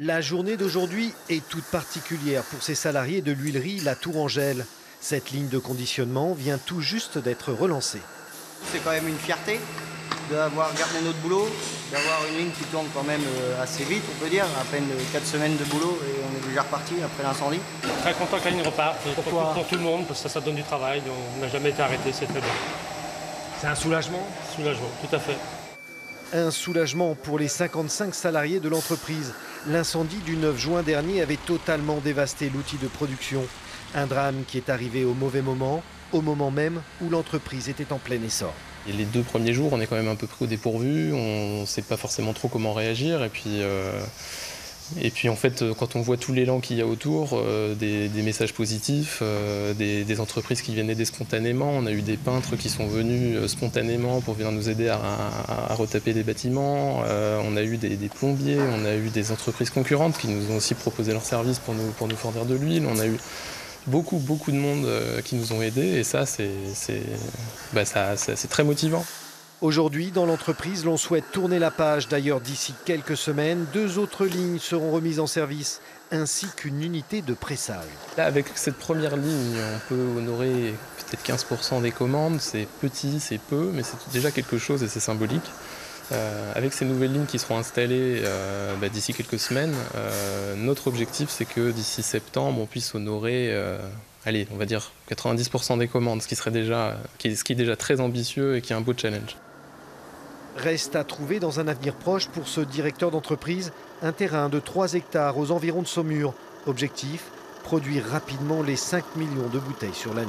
La journée d'aujourd'hui est toute particulière pour ces salariés de l'huilerie La Tourangelle. Cette ligne de conditionnement vient tout juste d'être relancée. C'est quand même une fierté d'avoir gardé notre boulot, d'avoir une ligne qui tourne quand même assez vite, on peut dire. À peine 4 semaines de boulot et on est déjà reparti après l'incendie. Très content que la ligne reparte, pour tout le monde, parce que ça donne du travail. On n'a jamais été arrêté, c'est très bien. C'est un soulagement? Soulagement, tout à fait. Un soulagement pour les 55 salariés de l'entreprise. L'incendie du 9 juin dernier avait totalement dévasté l'outil de production. Un drame qui est arrivé au mauvais moment, au moment même où l'entreprise était en plein essor. Et les 2 premiers jours, on est quand même un peu pris au dépourvu, on ne sait pas forcément trop comment réagir. Et puis en fait, quand on voit tout l'élan qu'il y a autour, des messages positifs, des entreprises qui viennent aider spontanément, on a eu des peintres qui sont venus spontanément pour venir nous aider à retaper des bâtiments, on a eu des plombiers, on a eu des entreprises concurrentes qui nous ont aussi proposé leurs services pour nous fournir de l'huile, on a eu beaucoup de monde qui nous ont aidés et ça c'est très motivant. Aujourd'hui, dans l'entreprise, l'on souhaite tourner la page. D'ailleurs, d'ici quelques semaines, 2 autres lignes seront remises en service, ainsi qu'une unité de pressage. Là, avec cette première ligne, on peut honorer peut-être 15% des commandes. C'est petit, c'est peu, mais c'est déjà quelque chose et c'est symbolique. Avec ces nouvelles lignes qui seront installées d'ici quelques semaines, notre objectif, c'est que d'ici septembre, on puisse honorer... allez, on va dire 90% des commandes, ce qui est déjà très ambitieux et qui est un beau challenge. Reste à trouver dans un avenir proche pour ce directeur d'entreprise un terrain de 3 hectares aux environs de Saumur. Objectif, produire rapidement les 5 millions de bouteilles sur l'année.